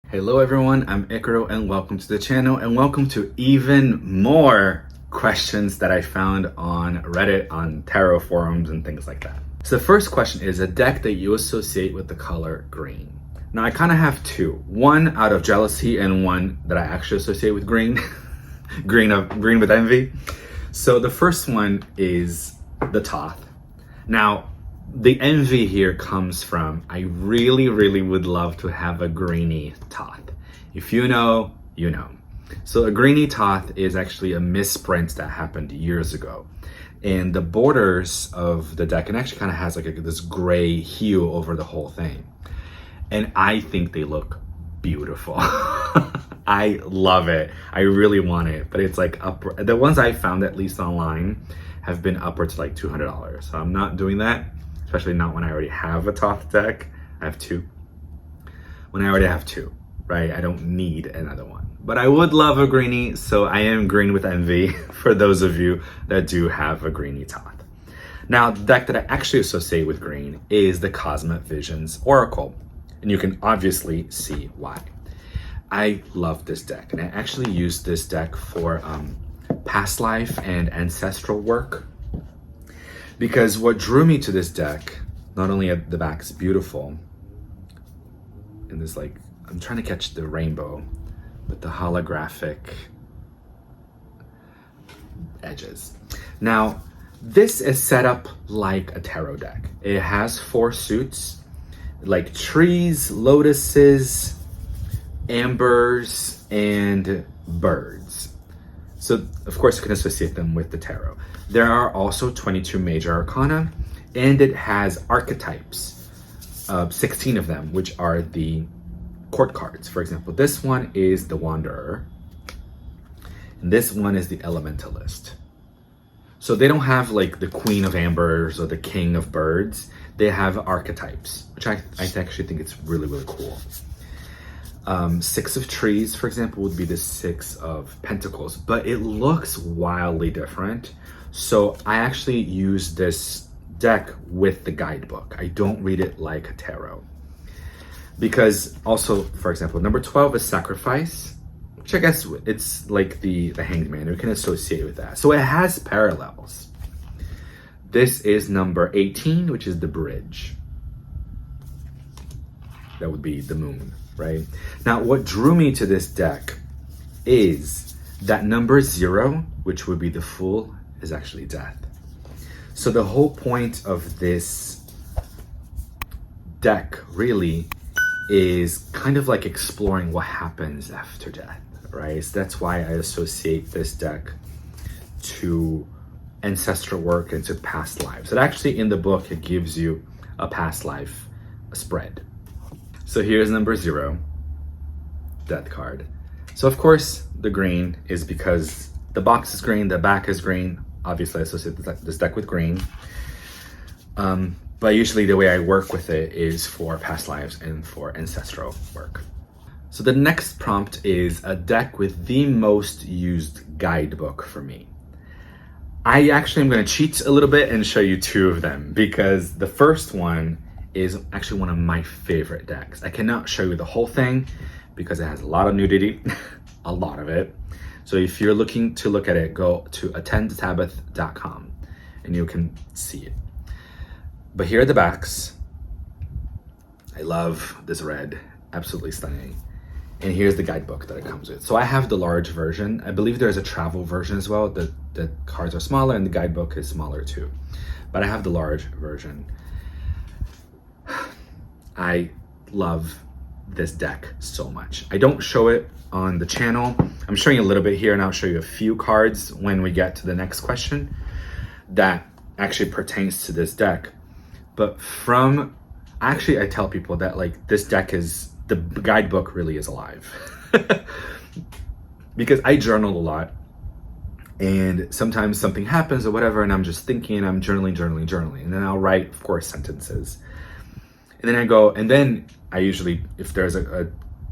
Hello everyone, I'm Icaro and welcome to the channel and welcome to even more questions that I found on Reddit, on tarot forums and things like that. So the first question is a deck that you associate with the color green. Now I kind of have two, one out of jealousy and one that I actually associate with green, green with envy. So the first one is the Thoth. Now, the envy here comes from, I really would love to have a greeny Thoth. If you know, you know. So a greeny Thoth is actually a misprint that happened years ago. And the borders of the deck, it actually kind of has like this gray hue over the whole thing. And I think they look beautiful. I love it. I really want it, but it's like the ones I found, at least online, have been upwards to like $200. So I'm not doing that. Especially not when I already have a Thoth deck. I have two. When I already have two, right? I don't need another one. But I would love a greenie, so I am green with envy for those of you that do have a greeny Thoth. Now, the deck that I actually associate with green is the Cosma Visions Oracle. And you can obviously see why. I love this deck, and I actually use this deck for past life and ancestral work. Because what drew me to this deck, not only at the back's beautiful, and this like, I'm trying to catch the rainbow, but the holographic edges. Now, this is set up like a tarot deck. It has 4 suits, like trees, lotuses, ambers, and birds. So, of course, you can associate them with the tarot. There are also 22 major arcana, and it has archetypes, 16 of them, which are the court cards. For example, this one is the Wanderer, and this one is the Elementalist. So they don't have like the Queen of Ambers or the King of Birds. They have archetypes, which I actually think it's really cool. 6 of Trees, for example, would be the 6 of Pentacles, but it looks wildly different. So I actually use this deck with the guidebook. I don't read it like a tarot. Because also, for example, number 12 is Sacrifice, which I guess it's like the Hanged Man. We can associate with that. So it has parallels. This is number 18, which is the Bridge. That would be the Moon, right? Now, what drew me to this deck is that number 0, which would be the Fool, is actually death. So the whole point of this deck really is kind of like exploring what happens after death, right? So that's why I associate this deck to ancestral work and to past lives. And actually in the book, it gives you a past life spread. So here's number 0, death card. So of course the green is because the box is green, the back is green. Obviously I associate this deck with green. But usually the way I work with it is for past lives and for ancestral work. So the next prompt is a deck with the most used guidebook for me. I actually am going to cheat a little bit and show you 2 of them because the first one is actually one of my favorite decks. I cannot show you the whole thing because it has a lot of nudity, a lot of it. So if you're looking to look at it, go to attendsabbath.com and you can see it. But here are the backs. I love this red, absolutely stunning. And here's the guidebook that it comes with. So I have the large version. I believe there's a travel version as well. The cards are smaller and the guidebook is smaller too. But I have the large version. I love this deck so much. I don't show it on the channel. I'm showing you a little bit here and I'll show you a few cards when we get to the next question that actually pertains to this deck. But actually I tell people that like this deck is, the guidebook really is alive. Because I journal a lot and sometimes something happens or whatever and I'm just thinking, I'm journaling. And then I'll write, of course, sentences. And then I go, and then I usually, if there's a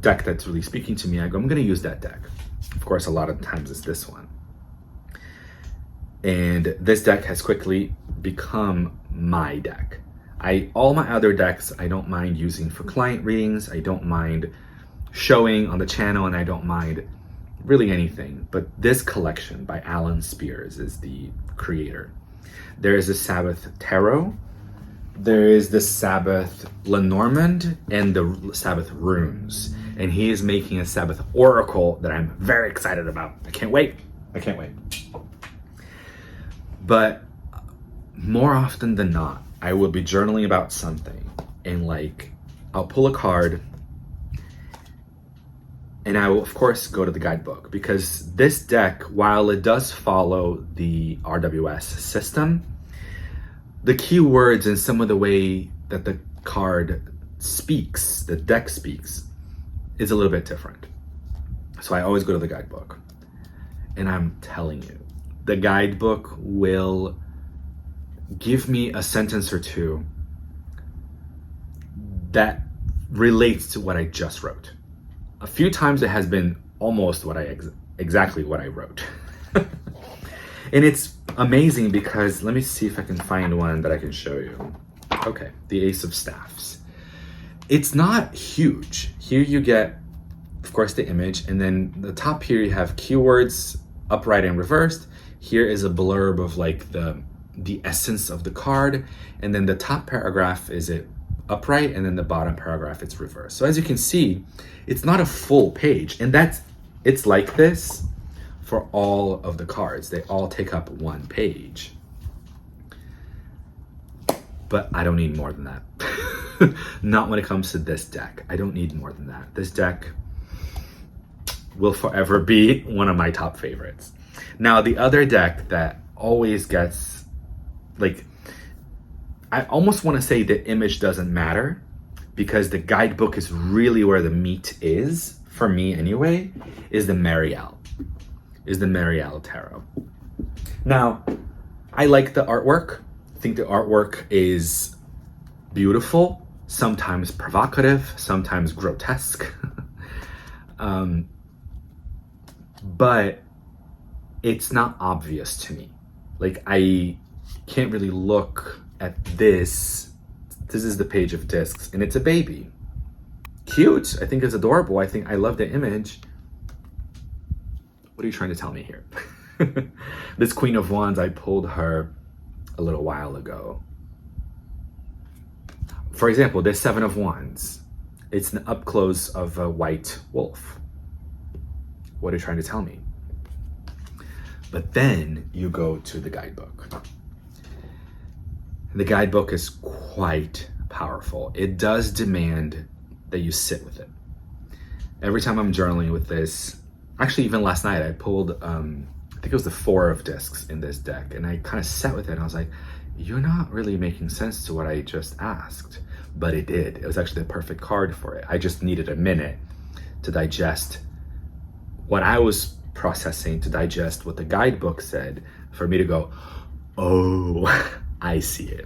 deck that's really speaking to me, I go, I'm gonna use that deck. Of course, a lot of times it's this one. And this deck has quickly become my deck. All my other decks, I don't mind using for client readings. I don't mind showing on the channel, and I don't mind really anything. But this collection by Allan Spiers is the creator. There is the Sabbath Tarot. There is the Sabbath Lenormand and the Sabbath Runes. And he is making a Sabbath Oracle that I'm very excited about. I can't wait. I can't wait. But more often than not, I will be journaling about something, and like, I'll pull a card, and I will of course go to the guidebook, because this deck, while it does follow the RWS system, the keywords and some of the way that the card speaks, the deck speaks, is a little bit different. So I always go to the guidebook. And I'm telling you, the guidebook will give me a sentence or two that relates to what I just wrote. A few times it has been almost exactly what I wrote. And it's amazing because, let me see if I can find one that I can show you. Okay, the Ace of Staffs. It's not huge. Here you get, of course, the image, and then the top here you have keywords upright and reversed. Here is a blurb of like the essence of the card, and then the top paragraph is it upright, and then the bottom paragraph it's reversed. So as you can see, it's not a full page, and it's like this for all of the cards. They all take up one page. But I don't need more than that. Not when it comes to this deck. I don't need more than that. This deck will forever be one of my top favorites. Now, the other deck that always gets, like, I almost want to say the image doesn't matter, because the guidebook is really where the meat is, for me anyway, is the Marielle. Is the Marielle Tarot. Now, I like the artwork. I think the artwork is beautiful, sometimes provocative, sometimes grotesque. But it's not obvious to me. Like, I can't really look at this. This is the page of discs, and it's a baby. Cute. I think it's adorable. I love the image. What are you trying to tell me here? This Queen of Wands, I pulled her a little while ago. For example, this Seven of Wands. It's an up close of a white wolf. What are you trying to tell me? But then you go to the guidebook. The guidebook is quite powerful. It does demand that you sit with it. Every time I'm journaling with this, actually even last night I pulled, I think it was the Four of Discs in this deck, and I kind of sat with it and I was like, you're not really making sense to what I just asked. But it did. It was actually the perfect card for it. I just needed a minute to digest what I was processing, to digest what the guidebook said, for me to go, oh, I see it.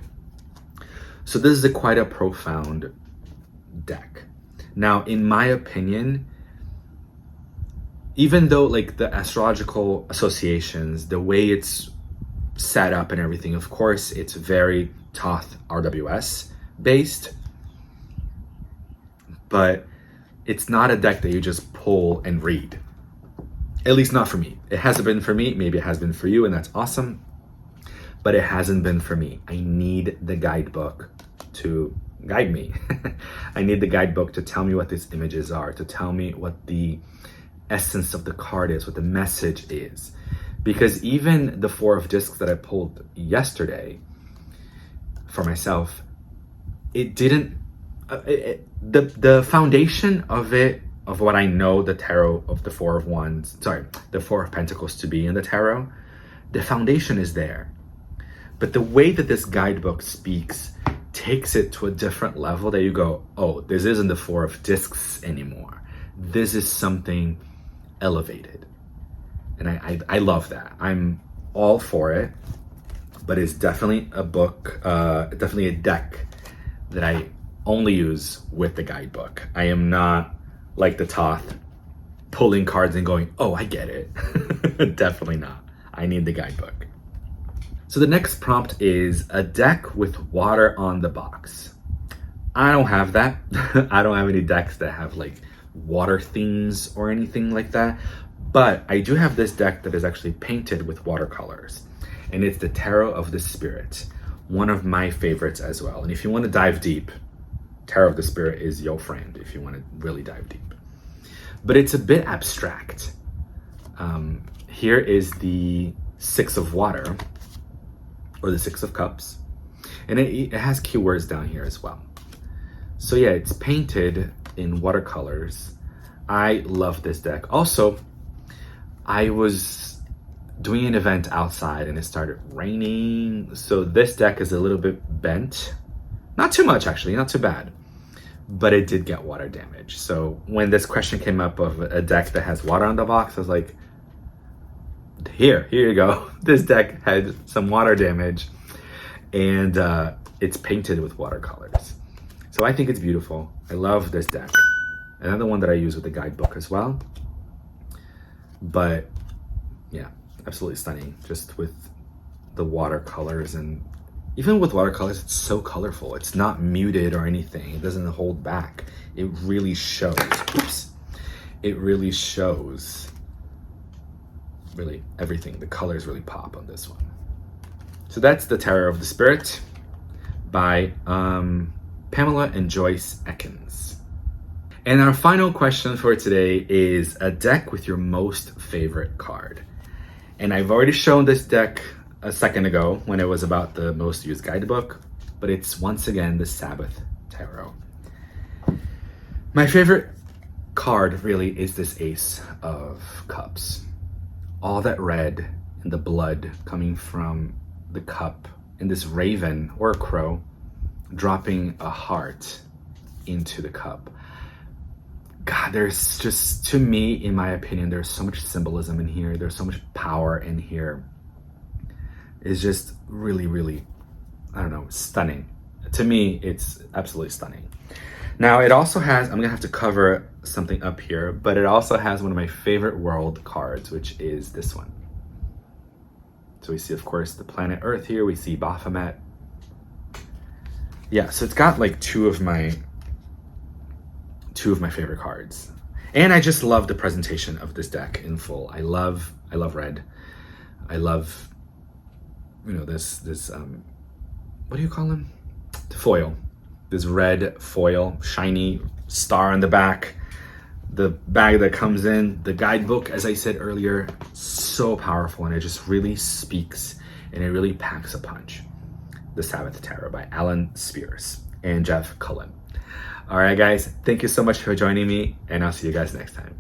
So this is quite a profound deck. Now, in my opinion, even though like the astrological associations, the way it's set up and everything, of course, it's very Thoth RWS based, but it's not a deck that you just pull and read. At least not for me. It hasn't been for me. Maybe it has been for you, and that's awesome. But it hasn't been for me. I need the guidebook to guide me. I need the guidebook to tell me what these images are, to tell me what the essence of the card is, what the message is. Because even the Four of Discs that I pulled yesterday for myself, it didn't, the foundation of it, of what I know the tarot of the Four of Wands, the Four of Pentacles to be in the tarot, the foundation is there. But the way that this guidebook speaks takes it to a different level that you go, oh, this isn't the Four of Discs anymore. This is something elevated. And I love that. I'm all for it, but it's definitely a book, definitely a deck that I only use with the guidebook. I am not like the Thoth, pulling cards and going, oh, I get it. Definitely not. I need the guidebook. So the next prompt is a deck with water on the box. I don't have that. I don't have any decks that have like water themes or anything like that. But I do have this deck that is actually painted with watercolors. And it's the Tarot of the Spirit. One of my favorites as well. And if you want to dive deep, Tarot of the Spirit is your friend if you want to really dive deep. But it's a bit abstract. Here is the Six of Water, or the Six of Cups. And it has keywords down here as well. So yeah, it's painted in watercolors. I love this deck. Also, I was doing an event outside and it started raining. So this deck is a little bit bent. Not too much actually, not too bad. But it did get water damage. So when this question came up of a deck that has water on the box, I was like, here you go. This deck had some water damage and it's painted with watercolors. So I think it's beautiful. I love this deck. Another one that I use with the guidebook as well. But yeah, absolutely stunning. Just with the watercolors, and even with watercolors, it's so colorful. It's not muted or anything. It doesn't hold back. It really shows. Oops. It really shows really everything. The colors really pop on this one. So that's the Tarot of the Spirit by Pamela and Joyce Ekins. And our final question for today is a deck with your most favorite card. And I've already shown this deck a second ago when it was about the most used guidebook, but it's once again the Sabbath Tarot. My favorite card really is this Ace of Cups. All that red and the blood coming from the cup, and this raven or a crow dropping a heart into the cup. God, there's just, to me, in my opinion, there's so much symbolism in here. There's so much power in here. It's just really, really, I don't know, stunning. To me, it's absolutely stunning. Now, it also has, I'm gonna have to cover something up here, but it also has one of my favorite world cards, which is this one. So we see, of course, the planet Earth here. We see Baphomet. Yeah, so it's got like two of my favorite cards. And I just love the presentation of this deck in full. I love red. I love, you know, this what do you call them? The foil. This red foil, shiny star on the back. The bag that comes in, the guidebook, as I said earlier, so powerful, and it just really speaks and it really packs a punch. The Sabbath Tarot by Allan, Spiers, and Jeff Cullen. All right, guys, thank you so much for joining me, and I'll see you guys next time.